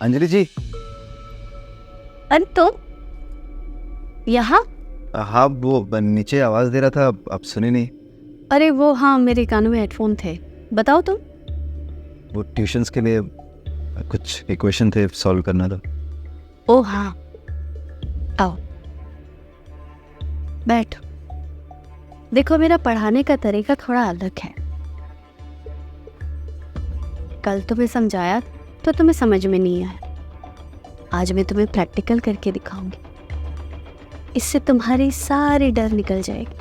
अंजलि जी। अरे तुम यहाँ? हाँ, वो नीचे आवाज दे रहा था, आप सुनी नहीं? अरे वो हाँ, मेरे कानों में हेडफोन थे। बताओ तुम। वो ट्यूशन्स के लिए कुछ इक्वेशन थे, सॉल्व करना था। ओ हाँ, आओ बैठो। देखो, मेरा पढ़ाने का तरीका थोड़ा अलग है। कल तुम्हें समझाया तो तुम्हें समझ में नहीं आया। आज मैं तुम्हें प्रैक्टिकल करके दिखाऊंगी। इससे तुम्हारी सारी डर निकल जाएगी।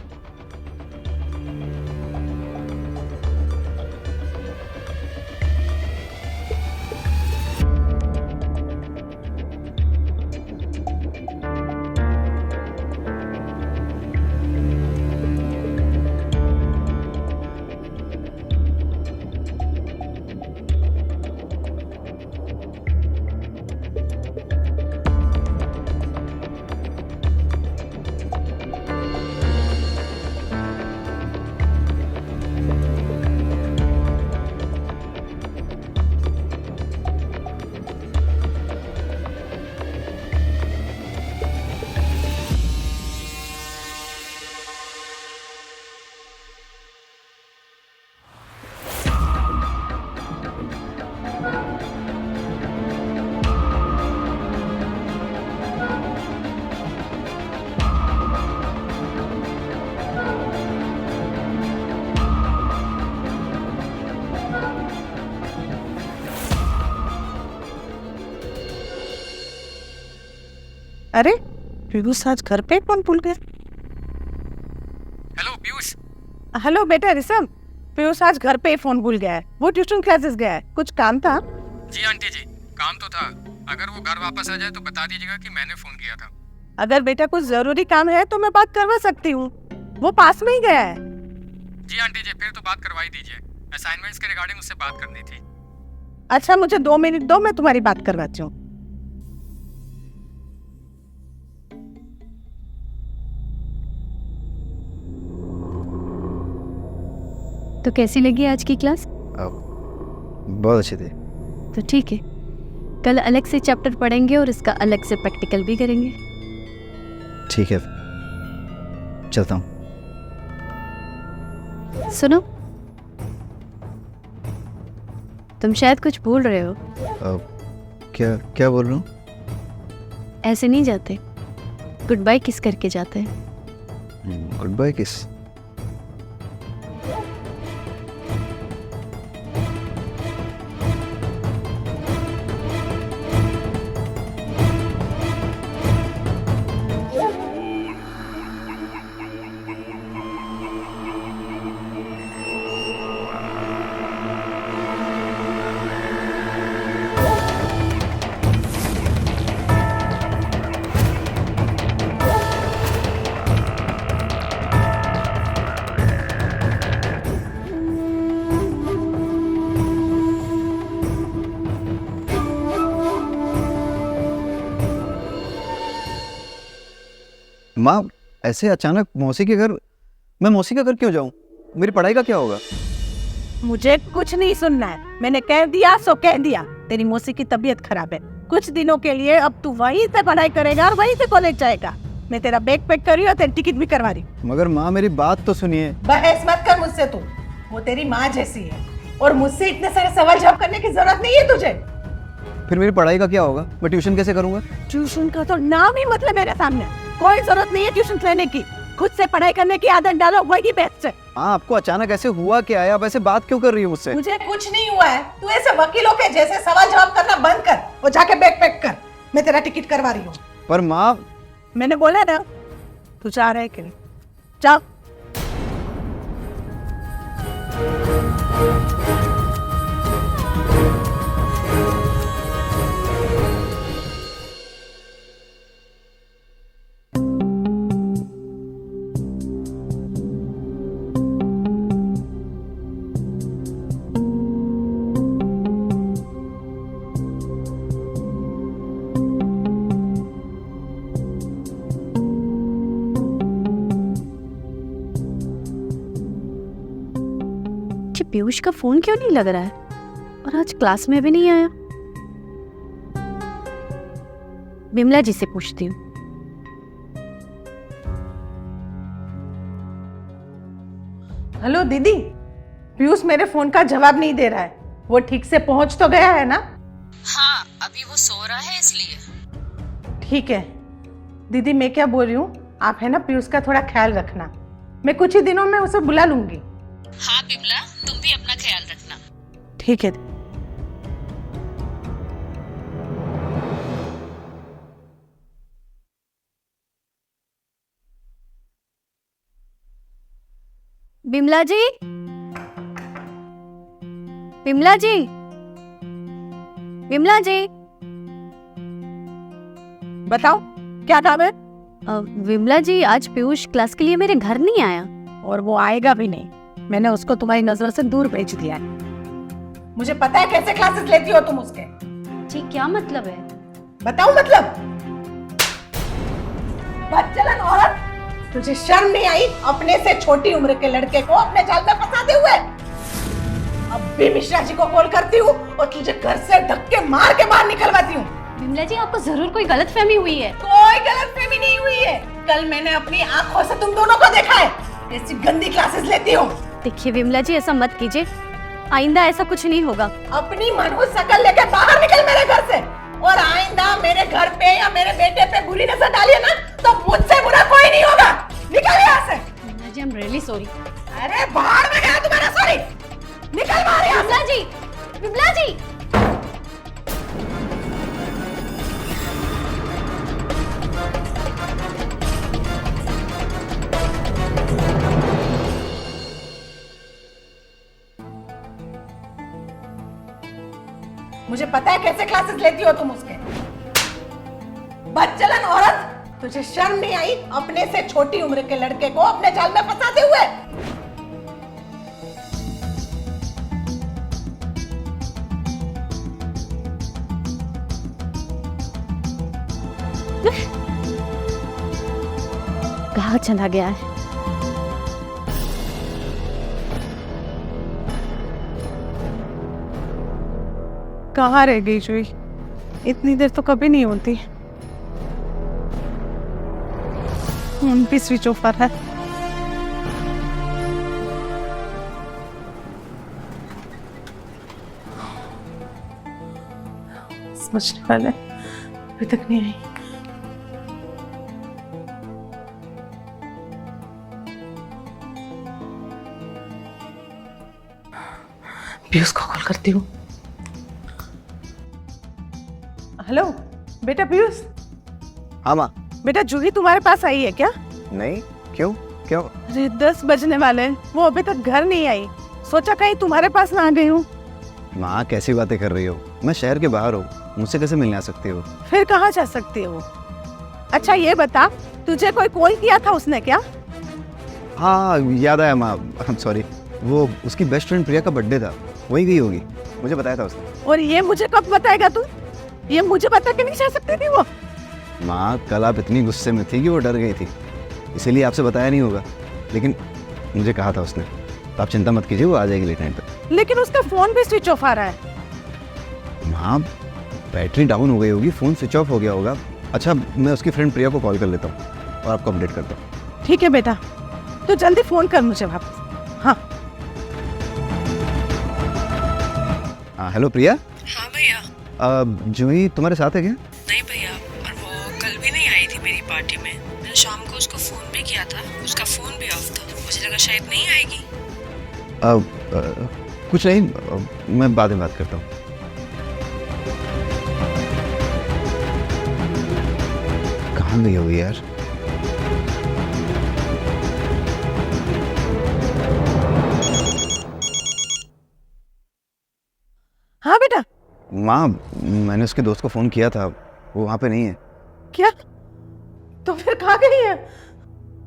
अरे पीयूष आज घर पे कौन भूल गया? हेलो पीयूष। हेलो बेटा ऋषभ, पीयूष आज घर पे ही फोन भूल गया है। वो ट्यूशन क्लासेस गया है, कुछ काम था? जी आंटी जी, काम तो था। अगर वो घर वापस आ जाए तो बता दीजिएगा कि मैंने फोन किया था। अगर बेटा कुछ जरूरी काम है तो मैं बात करवा सकती हूँ, वो पास में ही गया है। जी आंटी जी, फिर तो बात करवा ही दीजिए। असाइनमेंट्स के रिगार्डिंग उससे बात करनी थी। अच्छा मुझे 2 मिनट दो, मैं तुम्हारी बात करवाती हूँ। तो कैसी लगी आज की क्लास? बहुत अच्छी थी। तो ठीक है, कल अलग से चैप्टर पढ़ेंगे और इसका अलग से प्रैक्टिकल भी करेंगे। ठीक है, चलता हूँ। सुनो, तुम शायद कुछ भूल रहे हो। क्या क्या बोल रहा हूँ? ऐसे नहीं जाते, गुड बाय किस करके जाते हैं। गुड बाय किस? माँ, ऐसे अचानक मौसी के घर? मैं मौसी के घर क्यों जाऊं? मेरी पढ़ाई का क्या होगा? मुझे कुछ नहीं सुनना है, मैंने कह दिया सो कह दिया। तेरी मौसी की तबीयत खराब है, कुछ दिनों के लिए अब तू वहीं से पढ़ाई करेगा और वहीं से कॉलेज जाएगा। मैं तेरा बैग पैक कर रही हूँ, तेरी टिकट भी करवा रही हूँ। मगर माँ, मेरी बात तो सुनिए। बहस मत कर मुझसे तू, वो तेरी माँ जैसी है और मुझसे इतने सारे सवाल जवाब करने की जरूरत नहीं है तुझे। फिर मेरी पढ़ाई का क्या होगा? मैं ट्यूशन कैसे करूंगा? ट्यूशन का तो नाम ही मतलब मेरे सामने। कोई जरूरत नहीं है ट्यूशन लेने की, खुद से पढ़ाई करने की आदत डालो, वही बेस्ट है। हाँ, आपको अचानक ऐसे हुआ क्या है? आप ऐसे बात क्यों कर रही हो मुझसे? मुझे कुछ नहीं हुआ है, तू ऐसे वकीलों के जैसे सवाल जवाब करना बंद कर और जाके बैग पैक कर। मैं तेरा टिकट करवा रही हूँ। पर माँ, मैंने बोला ना, तू जा रहा है कि नहीं? जा। पीयूष का फोन क्यों नहीं लग रहा है और आज क्लास में भी नहीं आया? विमला जी से पूछती हूँ। हेलो दीदी, पीयूष मेरे फोन का जवाब नहीं दे रहा है। वो ठीक से पहुंच तो गया है ना? हाँ, अभी वो सो रहा है इसलिए। ठीक है दीदी, मैं क्या बोल रही हूँ, आप है ना पीयूष का थोड़ा ख्याल रखना। मैं कुछ ही दिनों में उसे बुला लूंगी। हाँ बिमला, तुम भी अपना ख्याल रखना। ठीक है। विमला जी, विमला जी, विमला जी। बताओ क्या काम है? विमला जी, आज पीयूष क्लास के लिए मेरे घर नहीं आया। और वो आएगा भी नहीं। मैंने उसको तुम्हारी नजर से दूर भेज दिया है। मुझे पता है कैसे क्लासेस लेती हो तुम उसके। जी, क्या मतलब है? बताओ मतलब। बदचलन औरत, तुझे शर्म नहीं आई अपने से छोटी उम्र के लड़के को अपने जाल में फंसाते हुए? अब भी मिश्रा जी को कॉल करती हूँ और तुझे घर से धक्के मार के बाहर निकलवाती हूँ। विमला जी, आपको जरूर कोई गलतफहमी हुई है। कोई गलतफहमी नहीं हुई है। कल मैंने अपनी आंखों से तुम दोनों को देखा है ऐसी गंदी क्लासेस लेती हो। देखिए विमला जी, ऐसा मत कीजिए, आइंदा ऐसा कुछ नहीं होगा। अपनी मनहूस शकल लेके बाहर निकल मेरे घर से। और आइंदा मेरे घर पे या मेरे बेटे पे बुरी नजर डालिए ना तो मुझसे बुरा कोई नहीं होगा। निकल यहाँ से। विमला जी, आई एम रियली सॉरी। अरे बाहर में गया तुम्हारा सॉरी। निकल बाहर यहाँ से। विमला जी, विमला जी। मुझे पता है कैसे क्लासेस लेती हो तुम उसके। बदचलन औरत, तुझे शर्म नहीं आई अपने से छोटी उम्र के लड़के को अपने जाल में फंसाते हुए? कहाँ चला गया है? कहाँ रह गई जुई? इतनी देर तो कभी नहीं होती। फोन भी स्विच ऑफ है। समझने वाले अभी तक नहीं आई। पीयूष को कॉल करती हूँ। हेलो बेटा पीयूष। हाँ माँ। बेटा जूही तुम्हारे पास आई है क्या? नहीं, क्यों क्यों? अरे 10 बजने वाले हैं, वो अभी तक घर नहीं आई। सोचा कहीं तुम्हारे पास ना आ गई हूँ। माँ कैसी बातें कर रही हो? मैं शहर के बाहर हूँ, मुझसे कैसे मिलने आ सकती हो? फिर कहाँ जा सकती है वो? अच्छा ये बता, तुझे कोई कॉल किया था उसने क्या? हाँ याद आया माँ, सॉरी। वो उसकी बेस्ट फ्रेंड प्रिया का बर्थडे था, वही गई होगी, मुझे बताया था उसने। और ये मुझे कब बताएगा तू? ये मुझे बता के नहीं जा सकती थी वो? माँ कल आप इतनी गुस्से में थी कि वो डर गई थी, इसीलिए आपसे बताया नहीं होगा, लेकिन मुझे कहा था उसने। तो आप चिंता मत कीजिए, वो आ जाएगी लेट टाइम पर। लेकिन उसका फोन भी स्विच ऑफ आ रहा है। माँ बैटरी डाउन हो गई होगी, फ़ोन स्विच ऑफ हो गया होगा। अच्छा मैं उसकी फ्रेंड प्रिया को कॉल कर लेता हूँ और आपको अपडेट करता हूँ। ठीक है बेटा, तो जल्दी फोन कर मुझे वापस। हाँ हाँ हेलो प्रिया। हाँ भैया। जूही तुम्हारे साथ है क्या? नहीं भैया, और वो कल भी नहीं आई थी मेरी पार्टी में। मैंने शाम को उसको फोन भी किया था, उसका फोन भी ऑफ था। मुझे लगा शायद नहीं आएगी। कुछ नहीं, मैं बाद में बात करता हूँ। कहाँ गई होगी यार? हाँ बेटा। माँ मैंने उसके दोस्त को फ़ोन किया था, वो वहाँ पे नहीं है। क्या? तो फिर कहाँ गई है?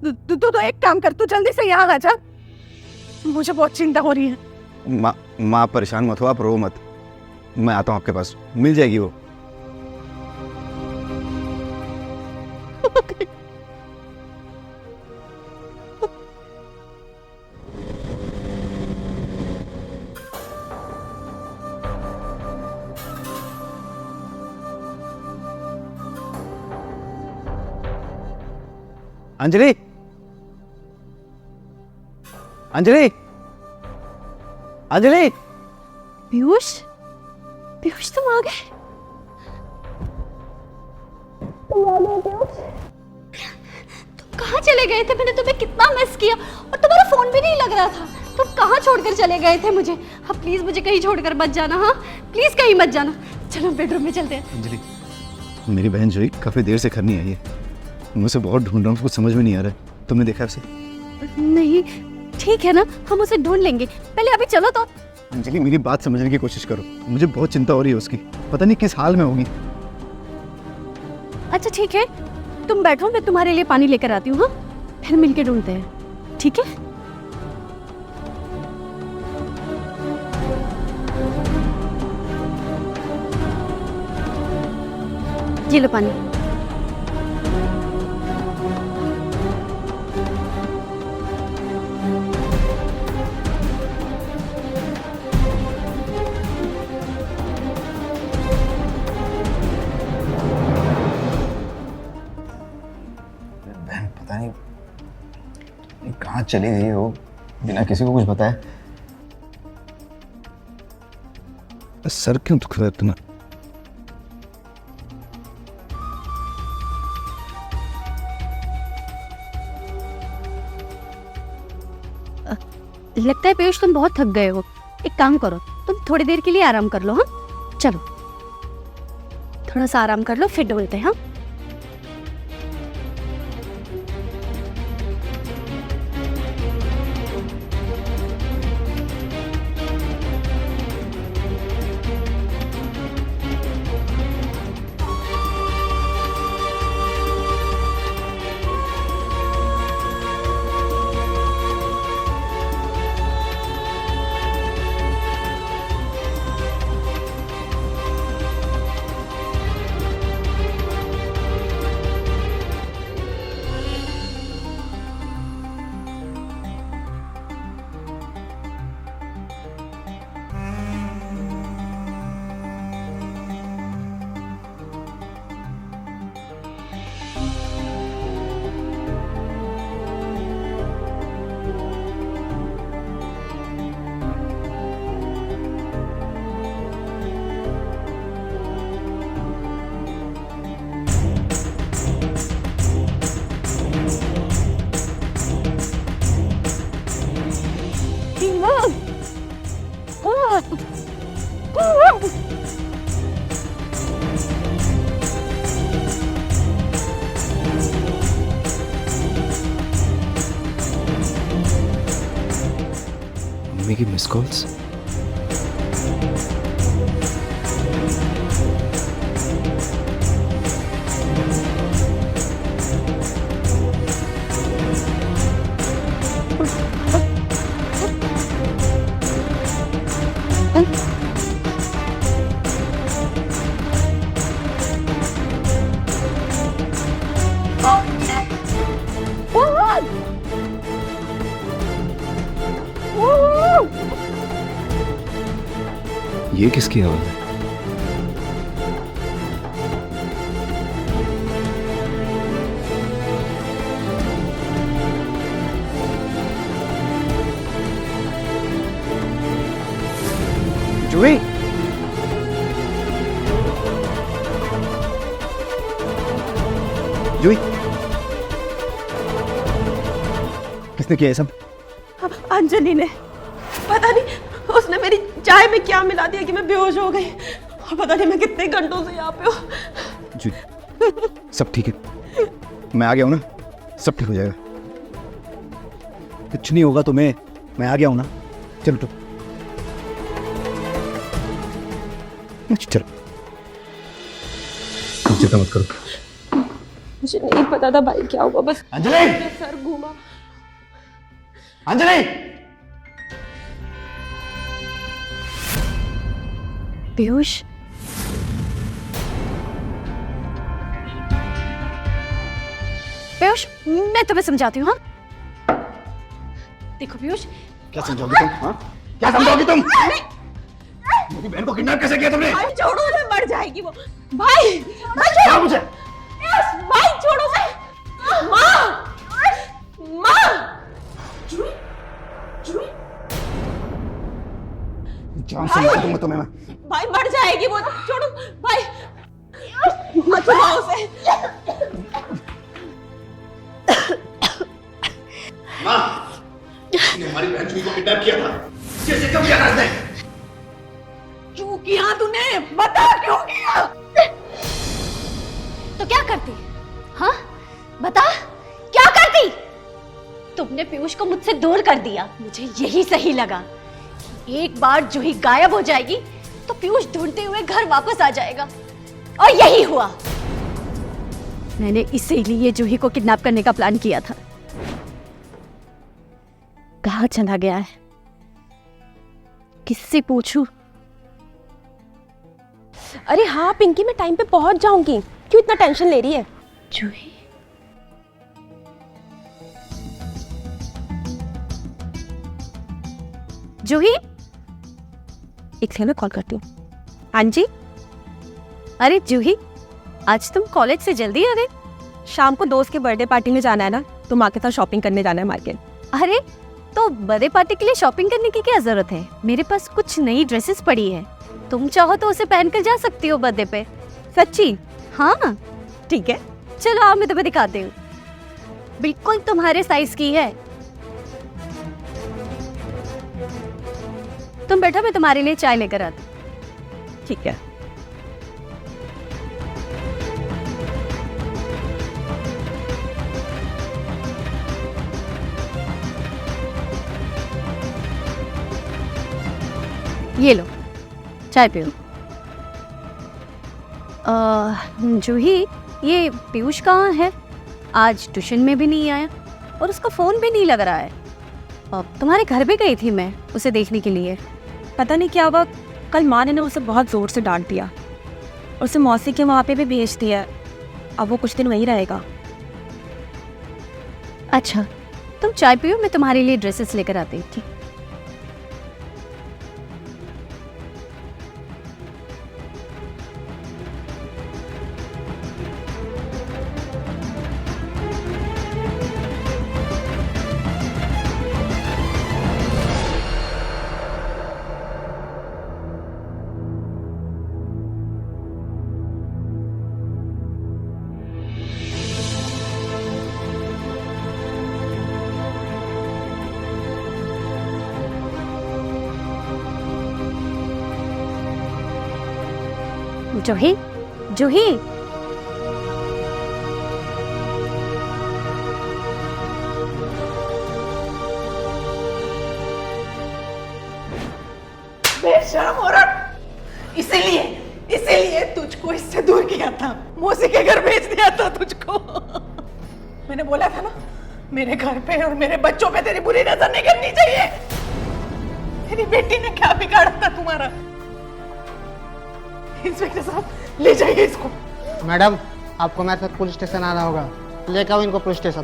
तू तो एक काम कर, तू जल्दी से यहाँ आ जा। मुझे बहुत चिंता हो रही है। माँ परेशान मत हो, आप रो मत, मैं आता हूँ आपके पास, मिल जाएगी वो। अंजलि, अंजलि, अंजलि। पीयूष, पीयूष तुम आ गए। तुम कहाँ चले गए थे? मैंने तुम्हें कितना मिस किया और तुम्हारा फोन भी नहीं लग रहा था। तुम कहाँ छोड़कर चले गए थे मुझे? हाँ प्लीज मुझे कहीं छोड़कर मत जाना। हाँ प्लीज कहीं मत जाना। चलो बेडरूम में चलते हैं। अंजलि, मेरी बहन जोई काफ़ी देर से घर नहीं आई है। मैं उसे बहुत ढूंढ रहा हूँ, कुछ समझ में नहीं आ रहा है। तुमने देखा उसे? नहीं, ठीक है ना, हम उसे ढूंढ लेंगे। पहले अभी चलो तो। अंजलि मेरी बात समझने की कोशिश करो, मुझे बहुत चिंता हो रही है उसकी। पता नहीं किस हाल में होगी। अच्छा ठीक है, तुम बैठो, मैं तुम्हारे लिए पानी लेकर आती हूँ। हाँ फिर मिलके ढूंढते हैं, ठीक है? ये लो पानी। बहन पता नहीं कहाँ चली गई हो बिना किसी को कुछ बताए। सर क्यों दुख रहा है इतना? लगता है पीयूष तुम बहुत थक गए हो। एक काम करो, तुम थोड़ी देर के लिए आराम कर लो। हाँ चलो थोड़ा सा आराम कर लो, फिर ढूंढते हैं। हाँ मम्मी की मिस कॉल्स। ये किसकी आवाज है? जूही, जूही, किसने किया ये सब? अंजलि ने। पता नहीं उसने मेरी चाय में क्या मिला दिया कि मैं बेहोश हो गई। और पता नहीं मैं कितने घंटों से यहाँ पे हूँ। जूही, सब ठीक है, मैं आ गया हूँ ना, सब ठीक हो जाएगा। कुछ नहीं होगा तुम्हें, मैं आ गया हूँ ना। चलो तो चलो, चिंता मत करो। मुझे नहीं पता था भाई क्या हुआ, बस अंजलि, सर घूमा। अंजलि, पीयूष, पीयूष मैं तुम्हें समझाती हूँ। हाँ देखो पीयूष, क्या समझोगी तुम? हाँ क्या समझोगी तुम? मेरी बहन को किडनैप कैसे किया तुमने? भाई छोड़ो उसे, मर जाएगी वो। भाई क्या मुझे? भाई छोड़ो उसे। माँ माँ जान से मार दूंगा तुम्हें मैं। भाई मर जाएगी वो, छोड़ो भाई, मत छुड़ाओ उसे। माँ, इसने हमारी बहन जूही को किडनैप किया था। कैसे क्यों किया था इसने? क्यों किया तूने? बता क्यों किया? तो क्या करती? हाँ बता, क्या करती? तुमने पीयूष को मुझसे दूर कर दिया। मुझे यही सही लगा। एक बार जूही गायब हो जाएगी तो पीयूष ढूंढते हुए घर वापस आ जाएगा, और यही हुआ। मैंने इसीलिए जूही को किडनैप करने का प्लान किया था। कहाँ चला गया है? किससे पूछूं? अरे हाँ पिंकी, मैं टाइम पे पहुंच जाऊंगी, क्यों इतना टेंशन ले रही है? जूही, जूही, एक सेकंड में कॉल करती हूँ। हाँ जी। अरे जूही, आज तुम कॉलेज से जल्दी आ गए? शाम को दोस्त के बर्थडे पार्टी में जाना है ना, तो माँ के साथ शॉपिंग करने जाना है मार्केट। अरे तो बर्थडे पार्टी के लिए शॉपिंग करने की क्या जरूरत है? मेरे पास कुछ नई ड्रेसेस पड़ी है, तुम चाहो तो उसे पहनकर जा सकती हो बर्थडे पे। सच्ची? हाँ ठीक है। चलो आओ, मैं तुम्हें दिखाती हूँ। बिल्कुल तुम्हारे साइज की है। तुम बैठो, मैं तुम्हारे लिए चाय लेकर आती हूँ। ठीक है। ये लो, चाय पियो। जूही, ये पीयूष कहाँ है? आज ट्यूशन में भी नहीं आया और उसका फोन भी नहीं लग रहा है। तुम्हारे घर भी गई थी मैं उसे देखने के लिए। पता नहीं क्या हुआ, कल माँ ने ना उसे बहुत जोर से डांट दिया और उसे मौसी के वहाँ पे भी भेज दिया। अब वो कुछ दिन वहीं रहेगा। अच्छा, तुम चाय पियो, मैं तुम्हारे लिए ड्रेसेस लेकर आती हूँ। ठीक। जूही, जूही, बेशर्म औरत! इसीलिए तुझको इससे दूर किया था, मौसी के घर भेज दिया था तुझको। मैंने बोला था ना, मेरे घर पे और मेरे बच्चों पे तेरी बुरी नजर नहीं करनी चाहिए। तेरी बेटी ने क्या बिगाड़ा था तुम्हारा? इंस्पेक्टर साहब, ले जाइए इसको। मैडम, आपको मेरे साथ पुलिस स्टेशन आना होगा। लेकर आओ इनको पुलिस स्टेशन।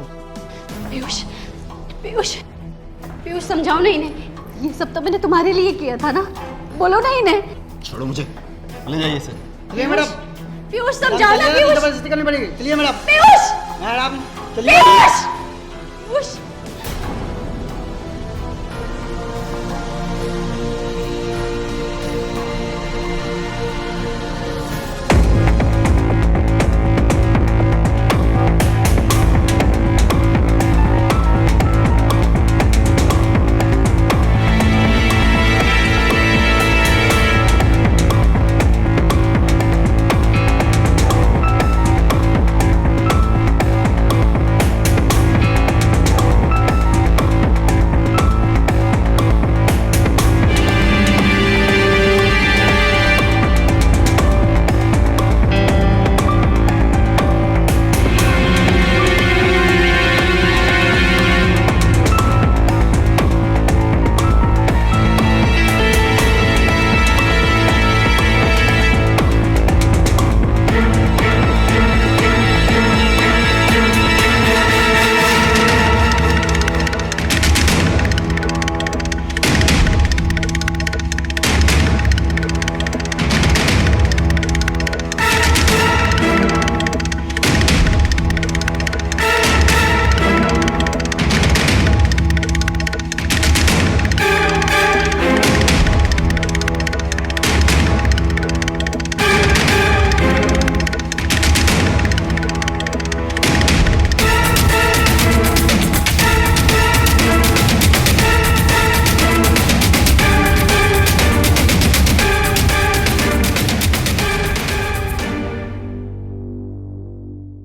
पीयूष, पीयूष, पीयूष समझाओ ना इन्हें। ये सब तो मैंने तुम्हारे लिए किया था ना, बोलो ना इन्हें। छोड़ो मुझे, ले जाइए इसे। चलिए मैडम। पीयूष समझाओ ना। पीयूष, जबरदस्ती करनी पड़ेगी। चलिए मैडम। पीयूष, मैडम चलिए। पीयूष, पीयूष।